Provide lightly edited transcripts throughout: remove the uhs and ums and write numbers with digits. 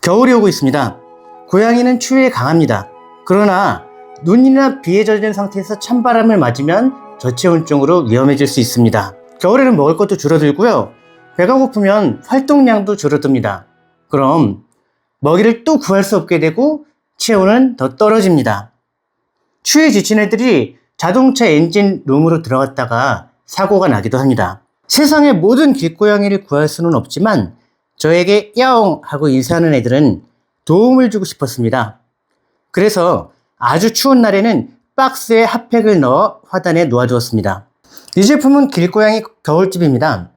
겨울이 오고 있습니다. 고양이는 추위에 강합니다. 그러나 눈이나 비에 젖은 상태에서 찬바람을 맞으면 저체온증으로 위험해질 수 있습니다. 겨울에는 먹을 것도 줄어들고요. 배가 고프면 활동량도 줄어듭니다. 그럼 먹이를 또 구할 수 없게 되고 체온은 더 떨어집니다. 추위에 지친 애들이 자동차 엔진 룸으로 들어갔다가 사고가 나기도 합니다. 세상의 모든 길고양이를 구할 수는 없지만 저에게 야옹 하고 인사하는 애들은 도움을 주고 싶었습니다. 그래서 아주 추운 날에는 박스에 핫팩을 넣어 화단에 놓아주었습니다. 이 제품은 길고양이 겨울집입니다.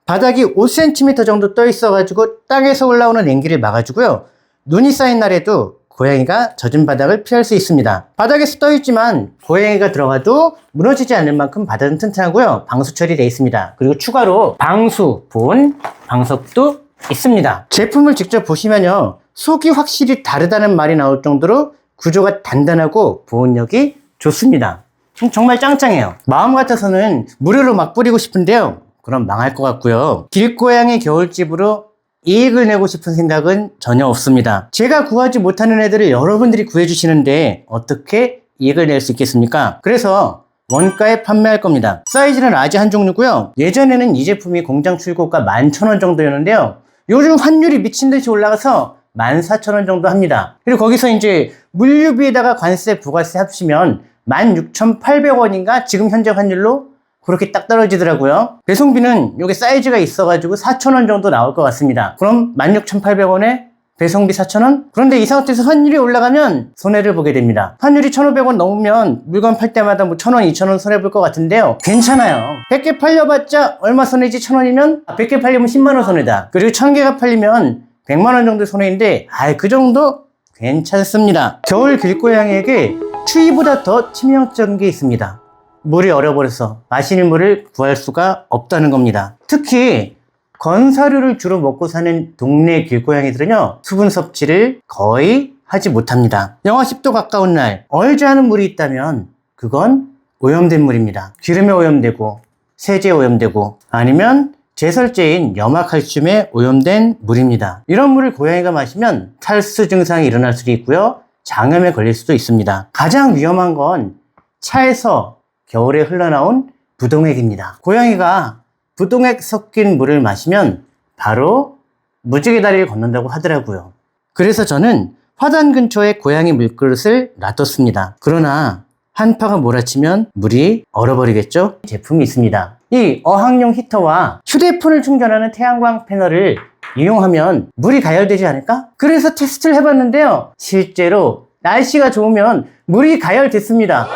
바닥이 5cm 정도 떠 있어가지고 땅에서 올라오는 냉기를 막아주고요. 눈이 쌓인 날에도 고양이가 젖은 바닥을 피할 수 있습니다. 바닥에서 떠 있지만 고양이가 들어가도 무너지지 않을 만큼 바닥은 튼튼하고요. 방수 처리되어 있습니다. 그리고 추가로 방수, 보온, 방석도 있습니다. 제품을 직접 보시면요. 속이 확실히 다르다는 말이 나올 정도로 구조가 단단하고 보온력이 좋습니다. 정말 짱짱해요. 마음 같아서는 무료로 막 뿌리고 싶은데요. 그럼 망할 것 같고요. 길고양이 겨울집으로 이익을 내고 싶은 생각은 전혀 없습니다. 제가 구하지 못하는 애들을 여러분들이 구해주시는데 어떻게 이익을 낼 수 있겠습니까? 그래서 원가에 판매할 겁니다. 사이즈는 라지 한 종류고요. 예전에는 이 제품이 공장 출고가 11,000원 정도였는데요. 요즘 환율이 미친듯이 올라가서 14,000원 정도 합니다. 그리고 거기서 이제 물류비에다가 관세, 부가세 합치면 16,800원인가 지금 현재 환율로 그렇게 딱 떨어지더라고요. 배송비는 요게 사이즈가 있어가지고 4,000원 정도 나올 것 같습니다. 그럼 16,800원에 배송비 4,000원? 그런데 이 상태에서 환율이 올라가면 손해를 보게 됩니다. 환율이 1,500원 넘으면 물건 팔 때마다 뭐 1,000원, 2,000원 손해볼 것 같은데요. 괜찮아요. 100개 팔려봤자 얼마 손해지? 1,000원이면 100개 팔리면 10만원 손해다. 그리고 1,000개가 팔리면 100만원 정도 손해인데 그 정도 괜찮습니다. 겨울 길고양이에게 추위보다 더 치명적인 게 있습니다. 물이 얼어버려서 마시는 물을 구할 수가 없다는 겁니다. 특히 건사료를 주로 먹고 사는 동네 길고양이들은요, 수분 섭취를 거의 하지 못합니다. 영하 10도 가까운 날 얼지 않은 물이 있다면 그건 오염된 물입니다. 기름에 오염되고 세제에 오염되고 아니면 제설제인 염화칼슘에 오염된 물입니다. 이런 물을 고양이가 마시면 탈수 증상이 일어날 수도 있고요, 장염에 걸릴 수도 있습니다. 가장 위험한 건 차에서 겨울에 흘러나온 부동액입니다. 고양이가 부동액 섞인 물을 마시면 바로 무지개 다리를 건넌다고 하더라고요. 그래서 저는 화단 근처에 고양이 물그릇을 놔뒀습니다. 그러나 한파가 몰아치면 물이 얼어버리겠죠? 제품이 있습니다. 이 어항용 히터와 휴대폰을 충전하는 태양광 패널을 이용하면 물이 가열되지 않을까? 그래서 테스트를 해봤는데요. 실제로 날씨가 좋으면 물이 가열됐습니다.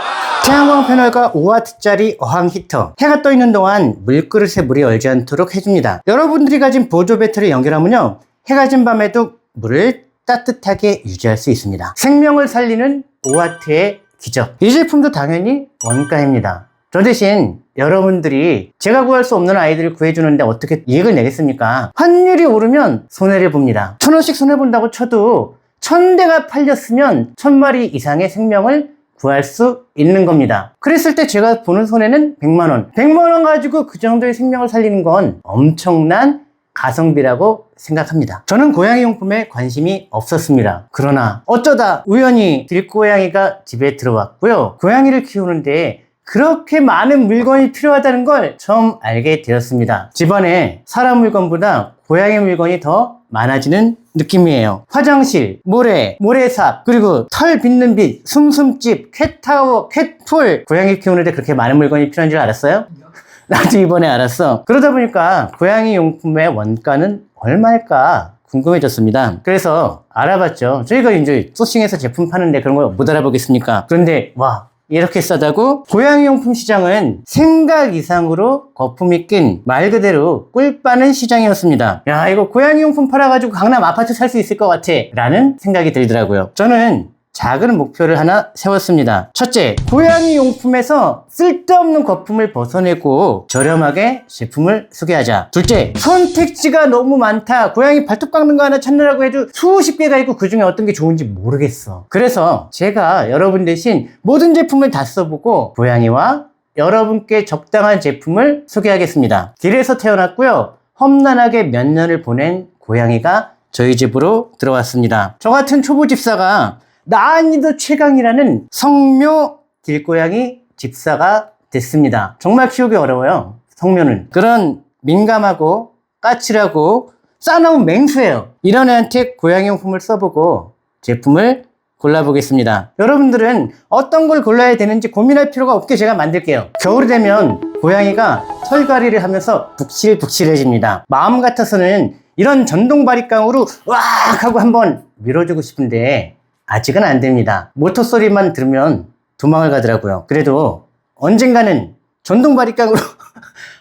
태양광 패널과 5W짜리 어항 히터, 해가 떠 있는 동안 물그릇에 물이 얼지 않도록 해줍니다. 여러분들이 가진 보조 배터리 연결하면요, 해가 진 밤에도 물을 따뜻하게 유지할 수 있습니다. 생명을 살리는 5W의 기적. 이 제품도 당연히 원가입니다. 저 대신 여러분들이 제가 구할 수 없는 아이들을 구해주는데 어떻게 이익을 내겠습니까? 환율이 오르면 손해를 봅니다. 1,000원씩 손해본다고 쳐도 1,000대가 팔렸으면 1,000마리 이상의 생명을 구할 수 있는 겁니다. 그랬을 때 제가 보는 손해는 100만원. 100만원 가지고 그 정도의 생명을 살리는 건 엄청난 가성비라고 생각합니다. 저는 고양이 용품에 관심이 없었습니다. 그러나 어쩌다 우연히 길고양이가 집에 들어왔고요. 고양이를 키우는데 그렇게 많은 물건이 필요하다는 걸 처음 알게 되었습니다. 집안에 사람 물건보다 고양이 물건이 더 많아지는 느낌이에요. 화장실, 모래삽, 그리고 털 빗는 빗, 숨숨집, 캣타워, 캣풀. 고양이 키우는데 그렇게 많은 물건이 필요한 줄 알았어요? 나도 이번에 알았어. 그러다 보니까 고양이 용품의 원가는 얼마일까 궁금해졌습니다. 그래서 알아봤죠. 저희가 이제 소싱해서 제품 파는데 그런 걸 못 알아보겠습니까? 그런데 이렇게 싸다고? 고양이 용품 시장은 생각 이상으로 거품이 낀 말 그대로 꿀 빠는 시장이었습니다. 야, 이거 고양이 용품 팔아가지고 강남 아파트 살 수 있을 것 같아 라는 생각이 들더라고요. 저는 작은 목표를 하나 세웠습니다. 첫째, 고양이 용품에서 쓸데없는 거품을 벗어내고 저렴하게 제품을 소개하자. 둘째, 선택지가 너무 많다. 고양이 발톱 깎는 거 하나 찾느라고 해도 수십 개가 있고 그 중에 어떤 게 좋은지 모르겠어. 그래서 제가 여러분 대신 모든 제품을 다 써보고 고양이와 여러분께 적당한 제품을 소개하겠습니다. 길에서 태어났고요, 험난하게 몇 년을 보낸 고양이가 저희 집으로 들어왔습니다. 저 같은 초보 집사가 난이도 최강이라는 성묘 길고양이 집사가 됐습니다. 정말 키우기 어려워요. 성묘는. 그런 민감하고 까칠하고 싸나운 맹수예요. 이런 애한테 고양이 용품을 써보고 제품을 골라보겠습니다. 여러분들은 어떤 걸 골라야 되는지 고민할 필요가 없게 제가 만들게요. 겨울이 되면 고양이가 털갈이를 하면서 북실북실해집니다. 마음 같아서는 이런 전동 바리깡으로 으악 하고 한번 밀어주고 싶은데 아직은 안 됩니다. 모터 소리만 들으면 도망을 가더라고요. 그래도 언젠가는 전동 바리깡으로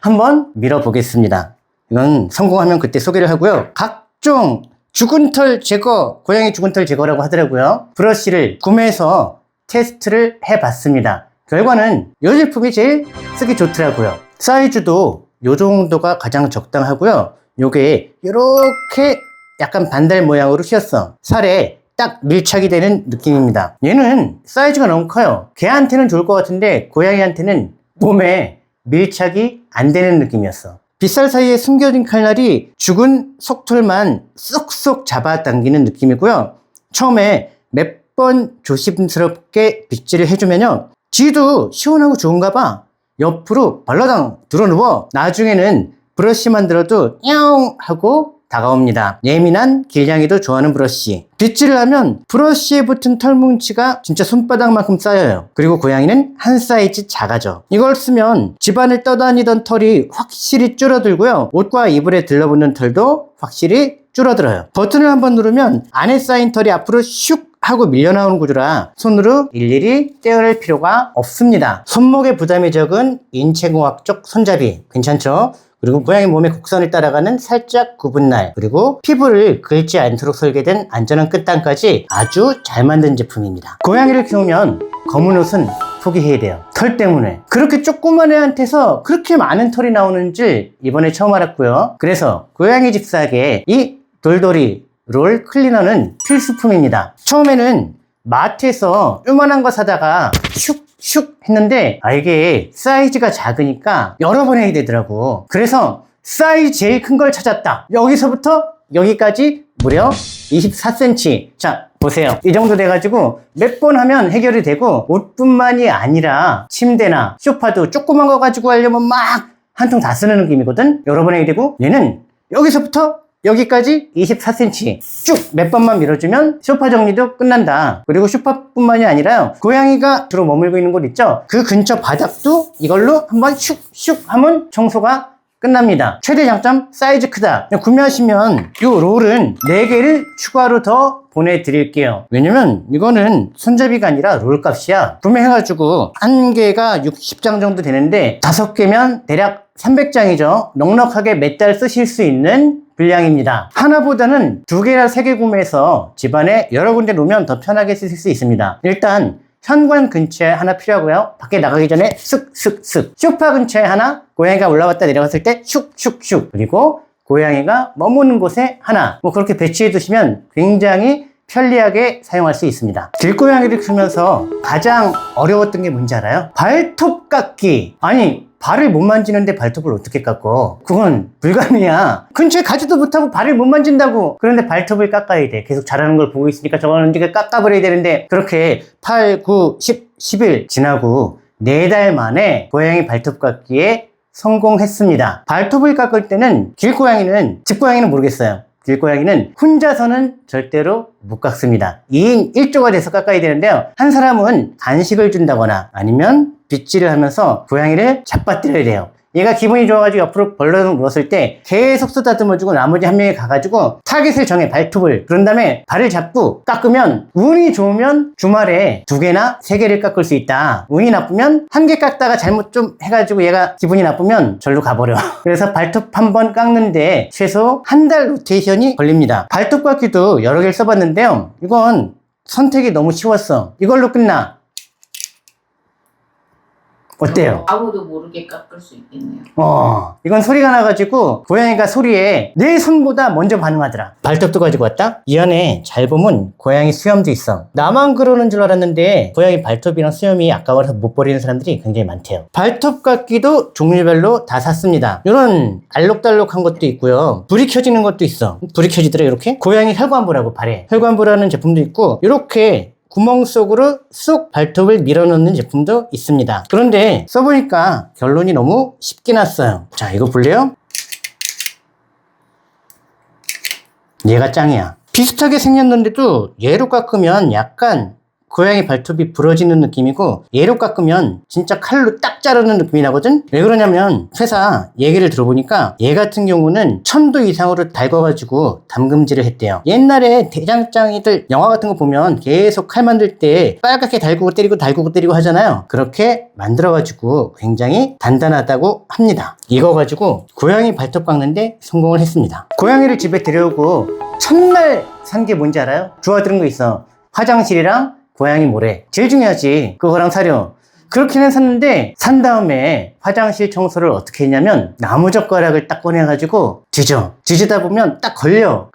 한번 밀어보겠습니다. 이건 성공하면 그때 소개를 하고요. 각종 죽은 털 제거, 고양이 죽은 털 제거라고 하더라고요. 브러쉬를 구매해서 테스트를 해봤습니다. 결과는 이 제품이 제일 쓰기 좋더라고요. 사이즈도 이 정도가 가장 적당하고요. 요게 이렇게 약간 반달 모양으로 휘었어. 살에 딱 밀착이 되는 느낌입니다. 얘는 사이즈가 너무 커요. 개한테는 좋을 것 같은데 고양이한테는 몸에 밀착이 안 되는 느낌이었어. 빗살 사이에 숨겨진 칼날이 죽은 속털만 쏙쏙 잡아당기는 느낌이고요. 처음에 몇 번 조심스럽게 빗질을 해주면요. 지도 시원하고 좋은가 봐. 옆으로 발라당 들어누워. 나중에는 브러쉬만 들어도 냐옹 하고 다가옵니다. 예민한 길냥이도 좋아하는 브러쉬. 빗질을 하면 브러쉬에 붙은 털뭉치가 진짜 손바닥만큼 쌓여요. 그리고 고양이는 한 사이즈 작아져. 이걸 쓰면 집안을 떠다니던 털이 확실히 줄어들고요. 옷과 이불에 들러붙는 털도 확실히 줄어들어요. 버튼을 한번 누르면 안에 쌓인 털이 앞으로 슉 하고 밀려나오는 구조라 손으로 일일이 떼어낼 필요가 없습니다. 손목에 부담이 적은 인체공학적 손잡이 괜찮죠? 그리고 고양이 몸의 곡선을 따라가는 살짝 굽은 날, 그리고 피부를 긁지 않도록 설계된 안전한 끝단까지 아주 잘 만든 제품입니다. 고양이를 키우면 검은 옷은 포기해야 돼요. 털 때문에. 그렇게 조그만 애한테서 그렇게 많은 털이 나오는 줄 이번에 처음 알았고요. 그래서 고양이 집사에게 이 돌돌이 롤 클리너는 필수품입니다. 처음에는 마트에서 요만한 거 사다가 슉슉 했는데 이게 사이즈가 작으니까 여러 번 해야 되더라고. 그래서 사이즈 제일 큰 걸 찾았다. 여기서부터 여기까지 무려 24cm. 자 보세요. 이 정도 돼가지고 몇 번 하면 해결이 되고, 옷뿐만이 아니라 침대나 소파도 조그만 거 가지고 하려면 막 한 통 다 쓰는 느낌이거든. 여러 번 해야 되고, 얘는 여기서부터 여기까지 24cm 쭉 몇 번만 밀어주면 소파 정리도 끝난다. 그리고 소파뿐만이 아니라 고양이가 주로 머물고 있는 곳 있죠? 그 근처 바닥도 이걸로 한번 슉슉 하면 청소가 끝납니다. 최대 장점 사이즈 크다. 구매하시면 이 롤은 4개를 추가로 더 보내드릴게요. 왜냐면 이거는 손잡이가 아니라 롤 값이야. 구매해가지고 한 개가 60장 정도 되는데 5개면 대략 300장이죠. 넉넉하게 몇 달 쓰실 수 있는 분량입니다. 하나보다는 2개나 3개 구매해서 집안에 여러 군데 놓으면 더 편하게 쓰실 수 있습니다. 일단 현관 근처에 하나 필요하고요. 밖에 나가기 전에 쓱쓱쓱. 소파 근처에 하나, 고양이가 올라왔다 내려갔을 때 슉슉슉. 그리고 고양이가 머무는 곳에 하나. 그렇게 배치해 두시면 굉장히 편리하게 사용할 수 있습니다. 길고양이를 키우면서 가장 어려웠던 게 뭔지 알아요? 발톱 깎기. 아니, 발을 못 만지는데 발톱을 어떻게 깎어? 그건 불가능이야. 근처에 가지도 못하고 발을 못 만진다고. 그런데 발톱을 깎아야 돼. 계속 자라는 걸 보고 있으니까 저거는 언제 깎아버려야 되는데, 그렇게 8, 9, 10, 10일 지나고 4달 만에 고양이 발톱 깎기에 성공했습니다. 발톱을 깎을 때는 길고양이는, 집고양이는 모르겠어요. 길고양이는 혼자서는 절대로 못 깎습니다. 2인 1조가 돼서 깎아야 되는데요. 한 사람은 간식을 준다거나 아니면 빗질을 하면서 고양이를 잡아뜨려야 돼요. 얘가 기분이 좋아가지고 옆으로 벌러덩 누웠을 때 계속 쓰다듬어주고 나머지 한 명이 가가지고 타겟을 정해, 발톱을. 그런 다음에 발을 잡고 깎으면 운이 좋으면 주말에 2개나 3개를 깎을 수 있다. 운이 나쁘면 1개 깎다가 잘못 좀 해가지고 얘가 기분이 나쁘면 절로 가버려. 그래서 발톱 한 번 깎는데 최소 1달 로테이션이 걸립니다. 발톱 깎기도 여러 개를 써봤는데요. 이건 선택이 너무 쉬웠어. 이걸로 끝나. 어때요? 아무도 모르게 깎을 수 있겠네요. 이건 소리가 나가지고 고양이가 소리에 내 손보다 먼저 반응하더라. 발톱도 가지고 왔다? 이 안에 잘 보면 고양이 수염도 있어. 나만 그러는 줄 알았는데 고양이 발톱이랑 수염이 아까워서 못 버리는 사람들이 굉장히 많대요. 발톱 깎기도 종류별로 다 샀습니다. 이런 알록달록한 것도 있고요. 불이 켜지는 것도 있어. 불이 켜지더라 이렇게. 고양이 혈관부라고 발에. 혈관부라는 제품도 있고 이렇게 구멍 속으로 쑥 발톱을 밀어넣는 제품도 있습니다. 그런데 써보니까 결론이 너무 쉽게 났어요. 자, 이거 볼래요? 얘가 짱이야. 비슷하게 생겼는데도 얘로 깎으면 약간 고양이 발톱이 부러지는 느낌이고 얘로 깎으면 진짜 칼로 딱 자르는 느낌이 나거든? 왜 그러냐면 회사 얘기를 들어보니까 얘 같은 경우는 1000도 이상으로 달궈가지고 담금질을 했대요. 옛날에 대장장이들 영화 같은 거 보면 계속 칼 만들 때 빨갛게 달구고 때리고 하잖아요. 그렇게 만들어가지고 굉장히 단단하다고 합니다. 이거 가지고 고양이 발톱 깎는데 성공을 했습니다. 고양이를 집에 데려오고 첫날 산 게 뭔지 알아요? 주워들은 거 있어. 화장실이랑 고양이 모래. 제일 중요하지. 그거랑 사료. 그렇게는 샀는데 산 다음에 화장실 청소를 어떻게 했냐면 나무젓가락을 딱 꺼내가지고 뒤지다 보면 딱 걸려.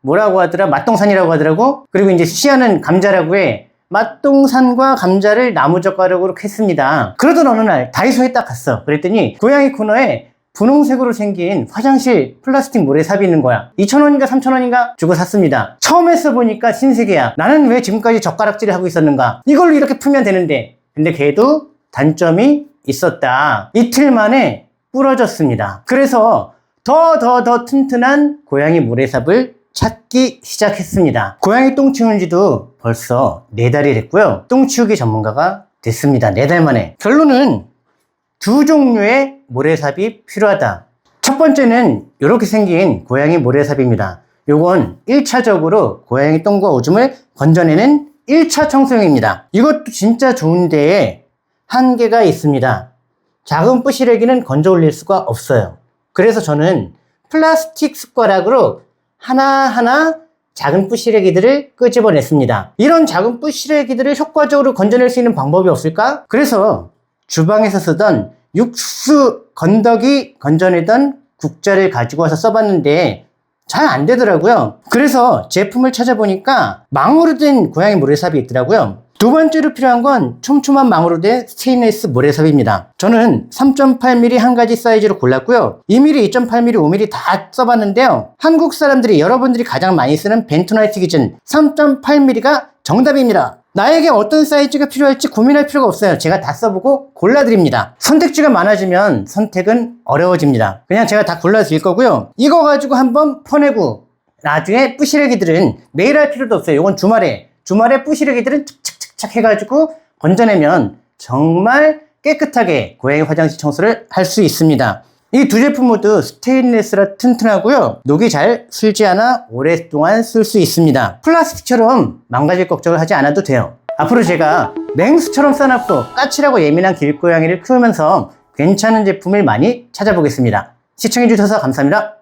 뭐라고 하더라? 맛동산이라고 하더라고. 그리고 이제 씨앗은 감자라고 해. 맛동산과 감자를 나무젓가락으로 캤습니다. 그러던 어느 날 다이소에 딱 갔어. 그랬더니 고양이 코너에 분홍색으로 생긴 화장실 플라스틱 모래삽이 있는 거야. 2,000원인가 3,000원인가 주고 샀습니다. 처음에 써보니까 신세계야. 나는 왜 지금까지 젓가락질을 하고 있었는가? 이걸로 이렇게 풀면 되는데. 근데 걔도 단점이 있었다. 이틀 만에 부러졌습니다. 그래서 더 튼튼한 고양이 모래삽을 찾기 시작했습니다. 고양이 똥 치운 지도 벌써 4달이 됐고요. 똥 치우기 전문가가 됐습니다. 4달 만에. 결론은 2 종류의 모래삽이 필요하다. 첫 번째는 이렇게 생긴 고양이 모래삽입니다. 요건 1차적으로 고양이 똥과 오줌을 건져내는 1차 청소용입니다. 이것도 진짜 좋은데 한계가 있습니다. 작은 뿌시래기는 건져 올릴 수가 없어요. 그래서 저는 플라스틱 숟가락으로 하나하나 작은 뿌시래기들을 끄집어냈습니다. 이런 작은 뿌시래기들을 효과적으로 건져낼 수 있는 방법이 없을까? 그래서 주방에서 쓰던 육수 건더기 건져내던 국자를 가지고 와서 써봤는데 잘 안 되더라고요. 그래서 제품을 찾아보니까 망으로 된 고양이 모래삽이 있더라고요. 두 번째로 필요한 건 촘촘한 망으로 된 스테인리스 모래삽입니다. 저는 3.8mm 한 가지 사이즈로 골랐고요. 2mm, 2.8mm, 5mm 다 써봤는데요. 한국 사람들이 여러분들이 가장 많이 쓰는 벤토나이트 기준 3.8mm가 정답입니다. 나에게 어떤 사이즈가 필요할지 고민할 필요가 없어요. 제가 다 써보고 골라드립니다. 선택지가 많아지면 선택은 어려워집니다. 그냥 제가 다 골라드릴 거고요. 이거 가지고 한번 퍼내고 나중에 뿌시래기들은 매일 할 필요도 없어요. 이건 주말에 뿌시래기들은 착착착착 해가지고 건져내면 정말 깨끗하게 고양이 화장실 청소를 할 수 있습니다. 이 두 제품 모두 스테인리스라 튼튼하고요. 녹이 잘 슬지 않아 오랫동안 쓸 수 있습니다. 플라스틱처럼 망가질 걱정을 하지 않아도 돼요. 앞으로 제가 맹수처럼 싸납고 까칠하고 예민한 길고양이를 키우면서 괜찮은 제품을 많이 찾아보겠습니다. 시청해주셔서 감사합니다.